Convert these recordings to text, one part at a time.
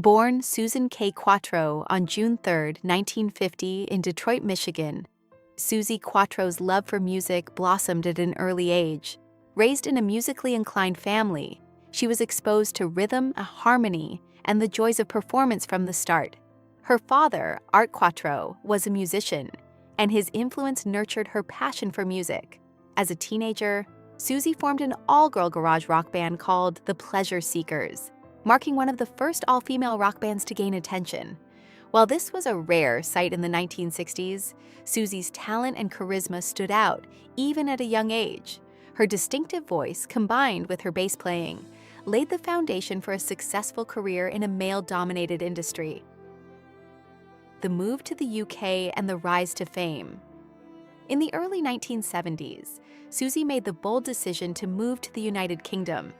Born Susan Quatro on June 3, 1950, in Detroit, Michigan, Suzi Quatro's love for music blossomed at an early age. Raised in a musically inclined family, she was exposed to rhythm, harmony, and the joys of performance from the start. Her father, Art Quatro, was a musician, and his influence nurtured her passion for music. As a teenager, Suzi formed an all-girl garage rock band called the Pleasure Seekers, marking one of the first all-female rock bands to gain attention. While this was a rare sight in the 1960s, Suzi's talent and charisma stood out, even at a young age. Her distinctive voice, combined with her bass playing, laid the foundation for a successful career in a male-dominated industry. The move to the UK and the rise to fame. In the early 1970s, Suzi made the bold decision to move to the United Kingdom.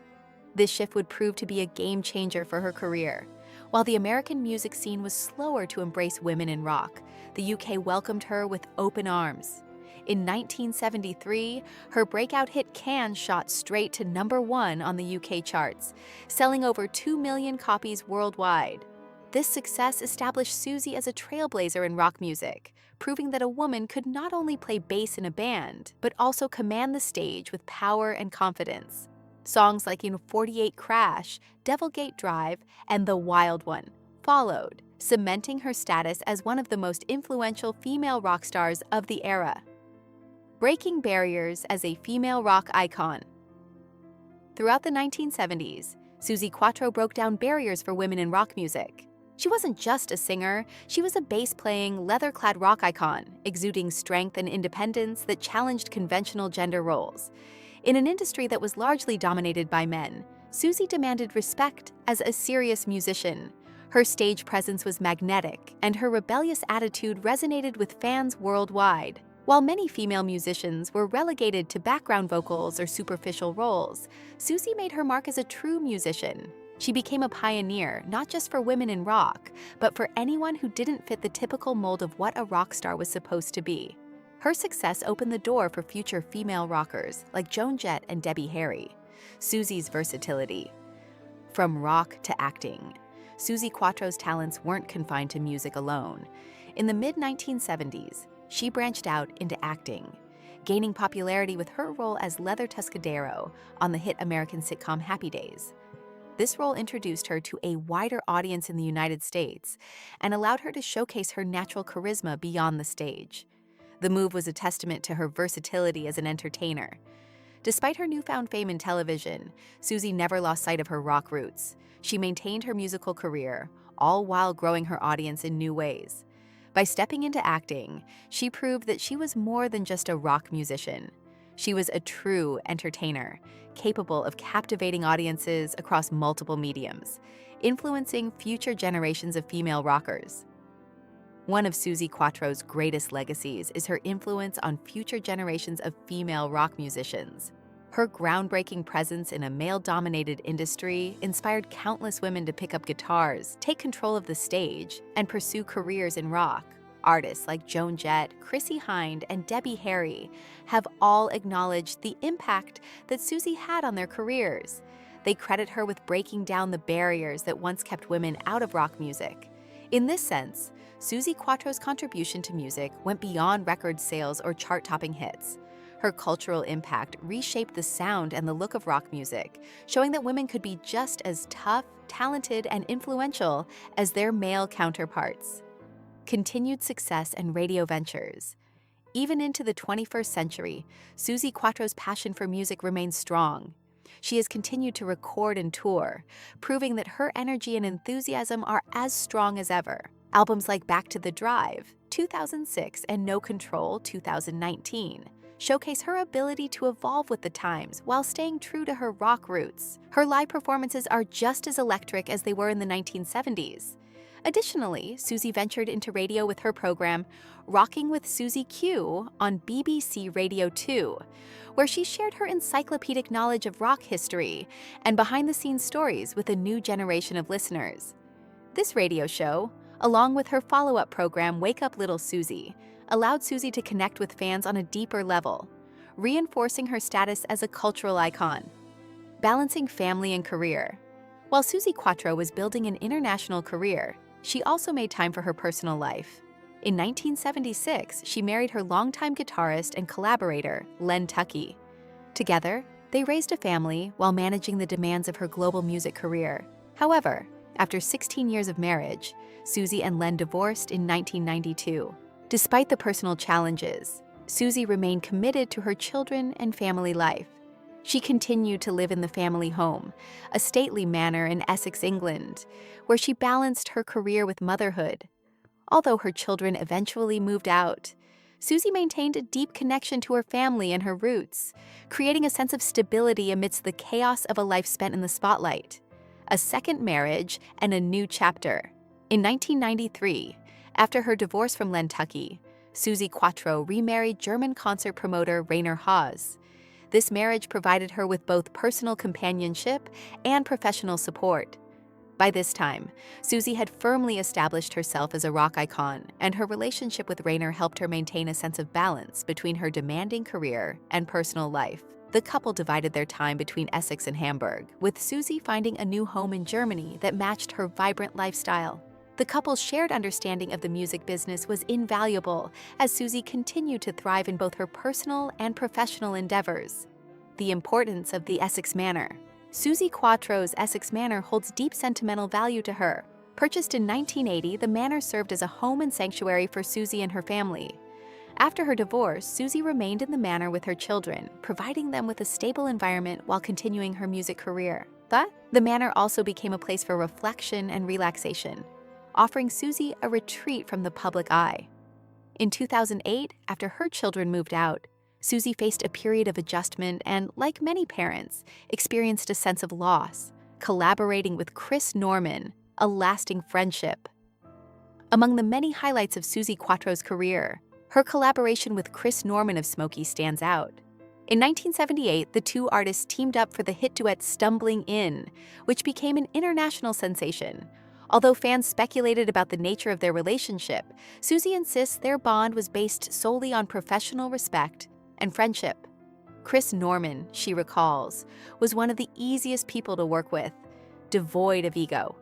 This shift would prove to be a game-changer for her career. While the American music scene was slower to embrace women in rock, the UK welcomed her with open arms. In 1973, her breakout hit Can shot straight to #1 on the UK charts, selling over 2 million copies worldwide. This success established Suzi as a trailblazer in rock music, proving that a woman could not only play bass in a band, but also command the stage with power and confidence. Songs like In 48 Crash, Devilgate Drive, and The Wild One followed, cementing her status as one of the most influential female rock stars of the era. Breaking barriers as a female rock icon. Throughout the 1970s, Suzi Quatro broke down barriers for women in rock music. She wasn't just a singer, she was a bass-playing, leather-clad rock icon, exuding strength and independence that challenged conventional gender roles. In an industry that was largely dominated by men, Suzi demanded respect as a serious musician. Her stage presence was magnetic, and her rebellious attitude resonated with fans worldwide. While many female musicians were relegated to background vocals or superficial roles, Suzi made her mark as a true musician. She became a pioneer, not just for women in rock, but for anyone who didn't fit the typical mold of what a rock star was supposed to be. Her success opened the door for future female rockers like Joan Jett and Debbie Harry. Suzi's versatility. From rock to acting, Suzi Quatro's talents weren't confined to music alone. In the mid-1970s, she branched out into acting, gaining popularity with her role as Leather Tuscadero on the hit American sitcom Happy Days. This role introduced her to a wider audience in the United States and allowed her to showcase her natural charisma beyond the stage. The move was a testament to her versatility as an entertainer. Despite her newfound fame in television, Suzi never lost sight of her rock roots. She maintained her musical career, all while growing her audience in new ways. By stepping into acting, she proved that she was more than just a rock musician. She was a true entertainer, capable of captivating audiences across multiple mediums, influencing future generations of female rockers. One of Suzi Quatro's greatest legacies is her influence on future generations of female rock musicians. Her groundbreaking presence in a male-dominated industry inspired countless women to pick up guitars, take control of the stage, and pursue careers in rock. Artists like Joan Jett, Chrissie Hynde, and Debbie Harry have all acknowledged the impact that Suzi had on their careers. They credit her with breaking down the barriers that once kept women out of rock music. In this sense, Suzi Quatro's contribution to music went beyond record sales or chart-topping hits. Her cultural impact reshaped the sound and the look of rock music, showing that women could be just as tough, talented, and influential as their male counterparts. Continued success and radio ventures. Even into the 21st century, Suzi Quatro's passion for music remains strong. She has continued to record and tour, proving that her energy and enthusiasm are as strong as ever. Albums like Back to the Drive, 2006, and No Control, 2019, showcase her ability to evolve with the times while staying true to her rock roots. Her live performances are just as electric as they were in the 1970s. Additionally, Suzi ventured into radio with her program, Rocking with Suzi Q, on BBC Radio 2, where she shared her encyclopedic knowledge of rock history and behind-the-scenes stories with a new generation of listeners. This radio show, along with her follow-up program Wake Up Little Suzi, allowed Suzi to connect with fans on a deeper level, reinforcing her status as a cultural icon. Balancing family and career. While Suzi Quatro was building an international career, she also made time for her personal life. In 1976, she married her longtime guitarist and collaborator, Len Tuckey. Together, they raised a family while managing the demands of her global music career. However, after 16 years of marriage, Suzi and Len divorced in 1992. Despite the personal challenges, Suzi remained committed to her children and family life. She continued to live in the family home, a stately manor in Essex, England, where she balanced her career with motherhood. Although her children eventually moved out, Suzi maintained a deep connection to her family and her roots, creating a sense of stability amidst the chaos of a life spent in the spotlight. A second marriage and a new chapter. In 1993, after her divorce from Len Tuckey, Suzi Quatro remarried German concert promoter Rainer Haas. This marriage provided her with both personal companionship and professional support. By this time, Suzi had firmly established herself as a rock icon, and her relationship with Rainer helped her maintain a sense of balance between her demanding career and personal life. The couple divided their time between Essex and Hamburg, with Suzi finding a new home in Germany that matched her vibrant lifestyle. The couple's shared understanding of the music business was invaluable as Suzi continued to thrive in both her personal and professional endeavors. The importance of the Essex Manor. Suzi Quatro's Essex Manor holds deep sentimental value to her. Purchased in 1980, the manor served as a home and sanctuary for Suzi and her family. After her divorce, Suzi remained in the manor with her children, providing them with a stable environment while continuing her music career. But the manor also became a place for reflection and relaxation, offering Suzi a retreat from the public eye. In 2008, after her children moved out, Suzi faced a period of adjustment and, like many parents, experienced a sense of loss, collaborating with Chris Norman, a lasting friendship. Among the many highlights of Suzi Quatro's career, her collaboration with Chris Norman of Smokey stands out. In 1978, the two artists teamed up for the hit duet Stumblin'in, which became an international sensation. Although fans speculated about the nature of their relationship, Suzi insists their bond was based solely on professional respect and friendship. Chris Norman, she recalls, was one of the easiest people to work with, devoid of ego.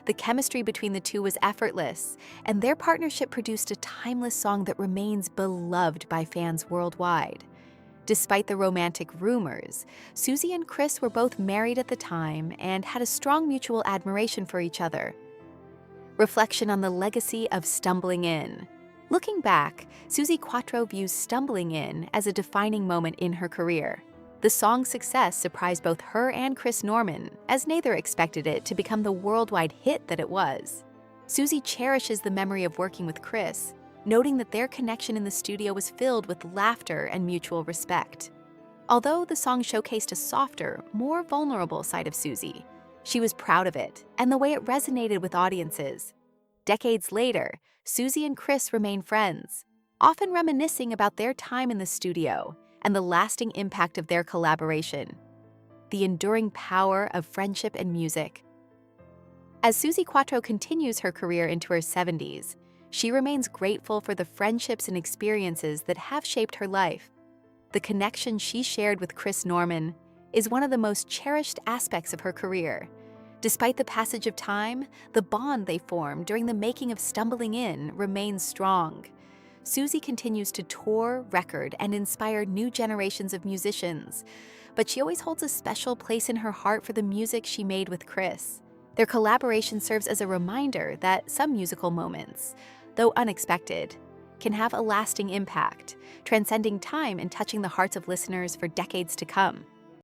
The chemistry between the two was effortless, and their partnership produced a timeless song that remains beloved by fans worldwide. Despite the romantic rumors, Suzi and Chris were both married at the time and had a strong mutual admiration for each other. Reflection on the legacy of Stumblin'in. Looking back, Suzi Quatro views Stumblin'in as a defining moment in her career. The song's success surprised both her and Chris Norman, as neither expected it to become the worldwide hit that it was. Suzi cherishes the memory of working with Chris, noting that their connection in the studio was filled with laughter and mutual respect. Although the song showcased a softer, more vulnerable side of Suzi, she was proud of it and the way it resonated with audiences. Decades later, Suzi and Chris remain friends, often reminiscing about their time in the studio and the lasting impact of their collaboration. The enduring power of friendship and music. As Suzi Quatro continues her career into her 70s, she remains grateful for the friendships and experiences that have shaped her life. The connection she shared with Chris Norman is one of the most cherished aspects of her career. Despite the passage of time, the bond they formed during the making of Stumblin'in remains strong. Suzi continues to tour, record, and inspire new generations of musicians, but she always holds a special place in her heart for the music she made with Chris. Their collaboration serves as a reminder that some musical moments, though unexpected, can have a lasting impact, transcending time and touching the hearts of listeners for decades to come.